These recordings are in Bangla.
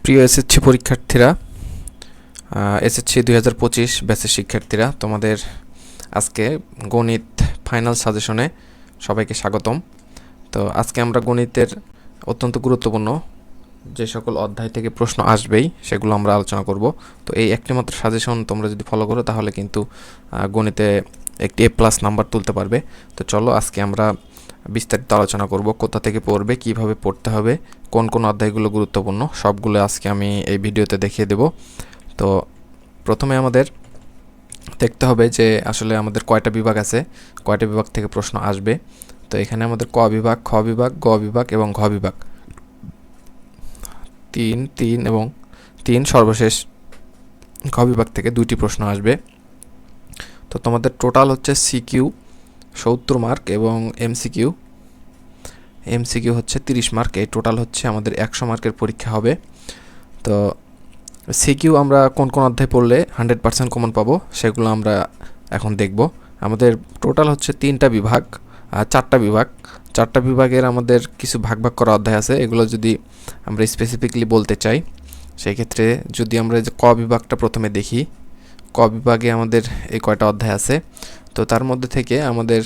প্রিয় এসএসসি পরীক্ষার্থীরা, এসএসসি 2025 ব্যাচের শিক্ষার্থীরা, তোমাদের আজকে গণিত ফাইনাল সাজেশনে সবাইকে স্বাগতম। তো আজকে আমরা গণিতের অত্যন্ত গুরুত্বপূর্ণ যে সকল অধ্যায় থেকে প্রশ্ন আসবেই সেগুলো আমরা আলোচনা করব। তো এই একটি মাত্র সাজেশন তোমরা যদি ফলো করো তাহলে কিন্তু গণিতে একটি A+ নাম্বার তুলতে পারবে। তো চলো আজকে আমরা বিস্তারিত আলোচনা করব, কোথা থেকে পড়বে, কিভাবে পড়তে হবে, কোন কোন অধ্যায়গুলো গুরুত্বপূর্ণ, সবগুলো আজকে আমি এই ভিডিওতে দেখিয়ে দেব। তো প্রথমে আমাদের দেখতে হবে যে আসলে আমাদের কয়টা বিভাগ আছে, কয়টা বিভাগ থেকে প্রশ্ন আসবে। তো এখানে আমাদের ক বিভাগ, খ বিভাগ, গ বিভাগ এবং ঘ বিভাগ, 3 এবং 3 সর্বশেষ ঘ বিভাগ থেকে 2টি প্রশ্ন আসবে। তো তোমাদের টোটাল হচ্ছে সিকিউ 70 মার্ক এবং এমসিকিউ হচ্ছে 30 মার্ক। এই টোটাল হচ্ছে আমাদের 100 মার্কের পরীক্ষা হবে। তো সিকিউ আমরা কোন কোন অধ্যায় পড়লে 100% কমন পাবো সেগুলো আমরা এখন দেখব। আমাদের টোটাল হচ্ছে 3টা বিভাগ, 4টা বিভাগের আমাদের কিছু ভাগ করা অধ্যায় আছে। এগুলো যদি আমরা স্পেসিফিকলি বলতে চাই সেই ক্ষেত্রে যদি আমরা যে ক বিভাগটা প্রথমে দেখি, ক বিভাগে আমাদের এই কয়টা অধ্যায় আছে। তো তার মধ্যে থেকে আমাদের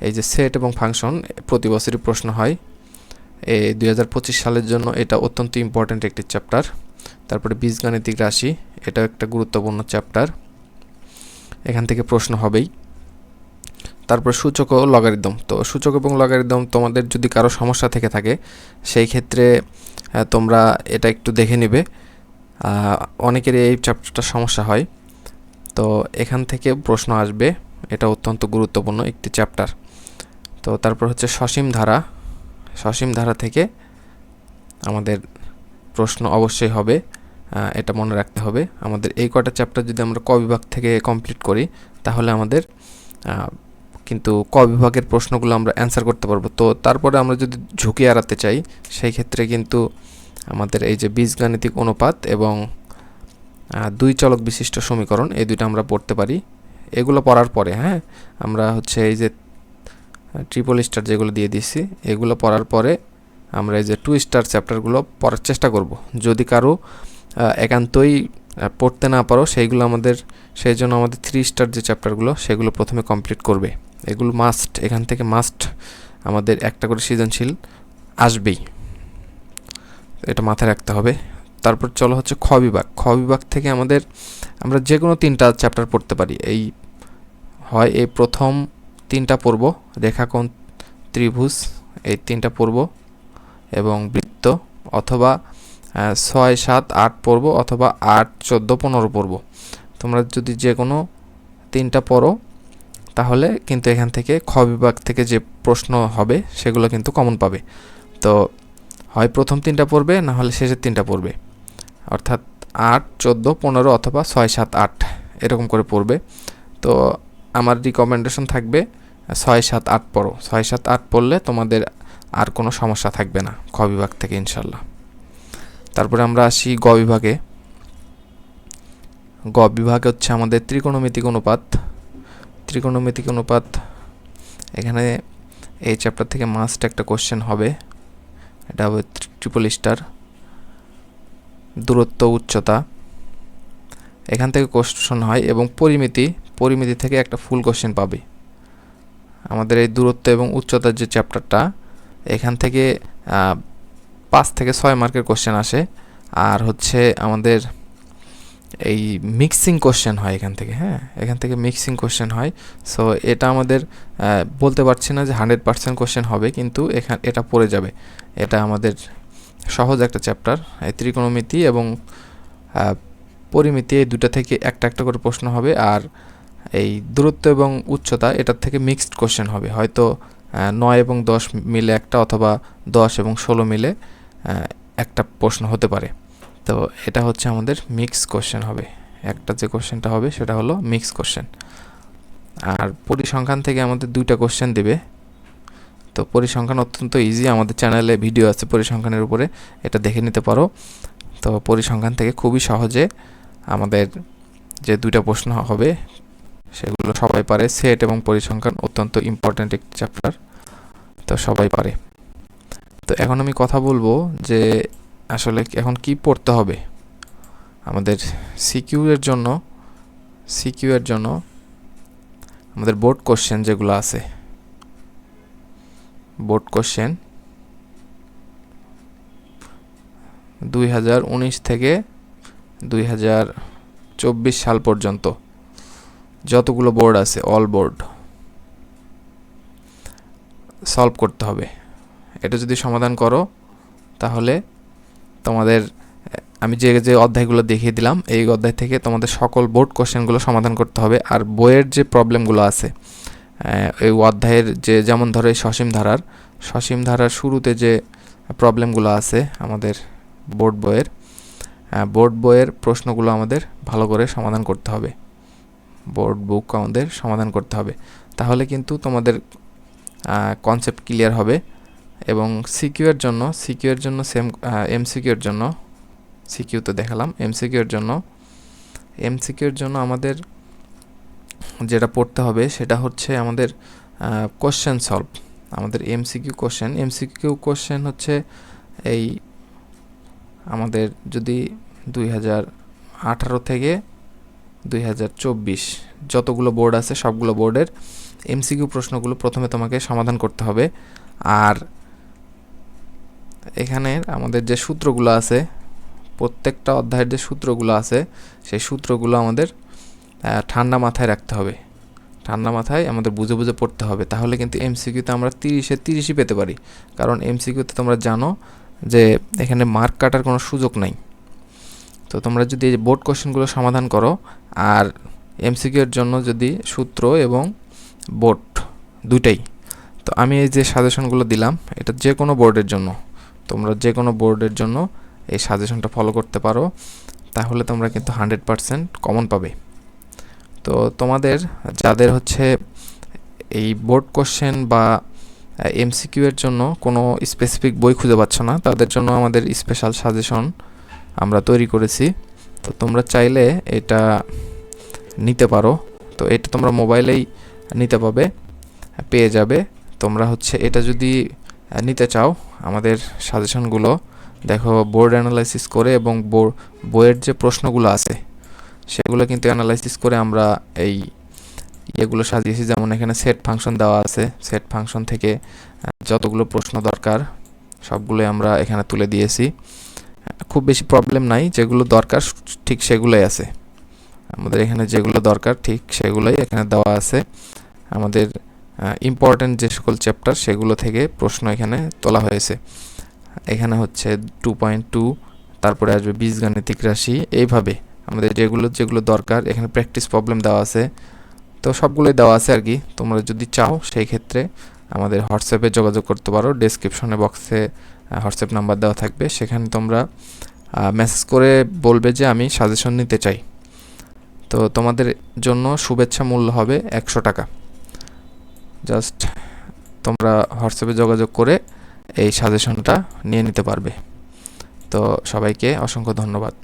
এই যে সেট এবং ফাংশন প্রতি বছরই প্রশ্ন হয়। এই 2025 সালের জন্য এটা অত্যন্ত ইম্পর্ট্যান্ট একটি চ্যাপ্টার। তারপরে বীজগাণিতিক রাশি, এটাও একটা গুরুত্বপূর্ণ চ্যাপ্টার, এখান থেকে প্রশ্ন হবেই। তারপর সূচক ও লগারিদম। তো সূচক এবং লগারিদম তোমাদের যদি কারো সমস্যা থেকে থাকে সেই ক্ষেত্রে তোমরা এটা একটু দেখে নেবে, অনেকেরই এই চ্যাপ্টারটা সমস্যা হয়। তো এখান থেকে প্রশ্ন আসবে, এটা অত্যন্ত গুরুত্বপূর্ণ একটি চ্যাপ্টার। তো তারপর হচ্ছে সসীম ধারা থেকে আমাদের প্রশ্ন অবশ্যই হবে, এটা মনে রাখতে হবে। আমাদের এই কয়টা চ্যাপ্টার যদি আমরা ক বিভাগ থেকে কমপ্লিট করি তাহলে আমাদের কিন্তু ক বিভাগের প্রশ্নগুলো আমরা অ্যান্সার করতে পারবো। তো তারপরে আমরা যদি ঝুঁকি এড়াতে চাই সেই ক্ষেত্রে কিন্তু আমাদের এই যে বীজগাণিতিক অনুপাত এবং 2 চলক বিশিষ্ট সমীকরণ, এই দুইটা আমরা পড়তে পারি। এগুলো পড়ার পরে আমরা হচ্ছে এই যে ট্রিপল স্টার যেগুলো দিয়ে দিচ্ছি এগুলো পড়ার পরে আমরা এই যে 2 স্টার চ্যাপ্টারগুলো পড়ার চেষ্টা করব। যদি কারো একান্তই পড়তে না পারো সেই জন্য আমাদের 3 স্টার যে চ্যাপ্টারগুলো সেগুলো প্রথমে কমপ্লিট করবে। এগুলো মাস্ট, এখান থেকে মাস্ট আমাদের একটা করে সৃজনশীল আসবেই, এটা মাথায় রাখতে হবে। তারপর চলো হচ্ছে খ বিভাগ থেকে আমরা যে কোনো 3টা চ্যাপ্টার পড়তে পারি। এই প্রথম 3টা পড়ব, রেখাকোণ, ত্রিভুজ, এই 3টা পড়ব এবং বৃত্ত, অথবা 6, 7, 8 পড়ব, অথবা 8, 14, 15 পড়ব। তোমরা যদি যে কোনো 3টা পড়ো তাহলে কিন্তু এখান থেকে খ বিভাগ থেকে যে প্রশ্ন হবে সেগুলো কিন্তু কমন পাবে। তো হয় প্রথম 3টা পড়বে, না হলে শেষের 3টা পড়বে, অর্থাৎ 8, 14, 15 অথবা 6, 7, 8 এরকম করে পড়বে। তো আমার রিকমেন্ডেশন থাকবে 6, 7, 8 পড়ো। 6, 7, 8 পড়লে তোমাদের আর কোনো সমস্যা থাকবে না খ বিভাগ থেকে ইনশাল্লাহ। তারপরে আমরা আসি গ বিভাগে হচ্ছে আমাদের ত্রিকোণমিতিক অনুপাত। এখানে এই চ্যাপ্টার থেকে মাস্ট একটা কোশ্চেন হবে, এটা হবে ট্রিপল স্টার। দূরত্ব, উচ্চতা, এখান থেকে কোশ্চেন হয় এবং পরিমিতি থেকে একটা ফুল কোশ্চেন পাবে। আমাদের এই দূরত্ব এবং উচ্চতার যে চ্যাপ্টারটা, এখান থেকে 5 থেকে 6 মার্কের কোশ্চেন আসে। আর হচ্ছে আমাদের এই মিক্সিং কোশ্চেন হয় এখান থেকে মিক্সিং কোশ্চেন হয়। সো এটা আমাদের বলতে পারছি না যে 100% কোশ্চেন হবে, কিন্তু এটা পড়ে যাবে। এটা আমাদের সহজ একটা চ্যাপ্টার। এই ত্রিকোণমিতি এবং পরিমিতি, এই দুটা থেকে একটা করে প্রশ্ন হবে। আর এই দূরত্ব এবং উচ্চতা, এটার থেকে মিক্সড কোশ্চেন হবে, হয়তো 9 এবং 10 মিলে একটা, অথবা 10 এবং 16 মিলে একটা প্রশ্ন হতে পারে। তো এটা হচ্ছে আমাদের মিক্স কোশ্চেন হবে, একটা যে কোশ্চেনটা হবে সেটা হলো মিক্স কোশ্চেন। আর পরিসংখ্যান থেকে আমাদের 2টা কোশ্চেন দেবে। তো পরিসংখ্যান অত্যন্ত ইজি, আমাদের চ্যানেলে ভিডিও আছে পরিসংখ্যানের উপরে, এটা দেখে নিতে পারো। তো পরিসংখ্যান থেকে খুবই সহজে আমাদের যে 2টা প্রশ্ন হবে সেগুলো সবাই পারে। সেট এবং পরিসংখ্যান অত্যন্ত ইম্পর্ট্যান্ট একটি চ্যাপ্টার, তো সবাই পারে। তো এখন আমি কথা বলবো যে আসলে এখন কি পড়তে হবে আমাদের সিকিউ এর জন্য আমাদের বোর্ড কোশ্চেন যেগুলো আছে, বোর্ড কোশ্চেন 2019 থেকে 2024 সাল পর্যন্ত যতগুলো বোর্ড আছে অল বোর্ড সলভ করতে হবে। এটা যদি সমাধান করো তাহলে তোমাদের আমি যে যে অধ্যায়গুলো দেখিয়ে দিলাম এই অধ্যায় থেকে তোমাদের সকল বোর্ড কোশ্চেনগুলো সমাধান করতে হবে। আর বইয়ের যে প্রবলেমগুলো আছে এই অধ্যায়ের যে যেমন ধরো সসীম ধারার শুরুতে যে প্রবলেমগুলো আছে আমাদের বোর্ড বইয়ের প্রশ্নগুলো আমাদের ভালো করে সমাধান করতে হবে, বোর্ড বুক আমাদের সমাধান করতে হবে। তাহলে কিন্তু তোমাদের কনসেপ্ট ক্লিয়ার হবে। এবং সিকিউ এর জন্য সেম এমসিকিউ এর জন্য, সিকিউ তো দেখালাম, এমসিকিউ এর জন্য আমাদের যেটা পড়তে হবে সেটা হচ্ছে আমাদের কোশ্চেন সলভ। আমাদের এমসিকিউ কোশ্চেন হচ্ছে এই আমাদের যদি 2018 থেকে 2024 যতগুলো বোর্ড আছে সবগুলো বোর্ডের এমসিকিউ প্রশ্নগুলো প্রথমে তোমাকে সমাধান করতে হবে। আর এখানে আমাদের যে সূত্রগুলো আছে, প্রত্যেকটা অধ্যায়ের যে সূত্রগুলো আছে সেই সূত্রগুলো আমাদের ঠান্ডা মাথায় রাখতে হবে, ঠান্ডা মাথায় আমাদের বুঝে বুঝে পড়তে হবে। তাহলে কিন্তু এমসিকিউতে আমরা 30-এ 30ই পেতে পারি। কারণ এমসিকিউতে তোমরা জানো যে এখানে মার্ক কাটার কোনো সুযোগ নাই। তো তোমরা যদি এই বোর্ড কোশ্চেনগুলো সমাধান করো আর এমসিকিউ এর জন্য যদি সূত্র এবং বোর্ড দুইটাই, তো আমি এই যে সাজেশনগুলো দিলাম এটা যে কোনো বোর্ডের জন্য, তোমরা যে কোনো বোর্ডের জন্য এই সাজেশনটা ফলো করতে পারো, তাহলে তোমরা কিন্তু 100% কমন পাবে। তো তোমাদের যাদের হচ্ছে এই বোর্ড কোশ্চেন বা এমসিকিউ এর জন্য কোনো স্পেসিফিক বই খুঁজে পাচ্ছ না, তাদের জন্য আমাদের স্পেশাল সাজেশন আমরা তৈরি করেছি। তো তোমরা চাইলে এটা নিতে পারো। তো এটা তোমরা মোবাইলেই পেয়ে যাবে। তোমরা হচ্ছে এটা যদি নিতে চাও আমাদের সাজেশনগুলো দেখো বোর্ড অ্যানালাইসিস করে এবং বইয়ের যে প্রশ্নগুলো আছে সেগুলো কিন্তু অ্যানালাইসিস করে আমরা এই এগুলো সাজিয়েছি। যেমন এখানে সেট ফাংশন দেওয়া আছে, সেট ফাংশন থেকে যতগুলো প্রশ্ন দরকার সবগুলোই আমরা এখানে তুলে দিয়েছি। খুব বেশি প্রবলেম নাই, যেগুলো দরকার ঠিক সেগুলোই আছে আমাদের এখানে, যেগুলো দরকার ঠিক সেগুলোই এখানে দেওয়া আছে। আমাদের ইম্পর্টেন্ট যে সকল চ্যাপ্টার সেগুলো থেকে প্রশ্ন এখানে তোলা হয়েছে। এখানে হচ্ছে 2.2, তারপরে আসবে বীজগাণিতিক রাশি, এইভাবে আমাদের যেগুলো দরকার এখানে প্র্যাকটিস প্রবলেম দেওয়া আছে। তো সবগুলোই দেওয়া আছে আর কি। তোমরা যদি চাও সেই ক্ষেত্রে আমাদের হোয়াটসঅ্যাপে যোগাযোগ করতে পারো, ডেসক্রিপশনে বক্সে হোয়াটসঅ্যাপ নাম্বার দেওয়া থাকবে, সেখানে তোমরা মেসেজ করে বলবে যে আমি সাজেশন নিতে চাই। তো তোমাদের জন্য শুভেচ্ছা মূল্য হবে 100 টাকা। জাস্ট তোমরা হোয়াটসঅ্যাপে যোগাযোগ করে এই সাজেশনটা নিয়ে নিতে পারবে। তো সবাইকে অসংখ্য ধন্যবাদ।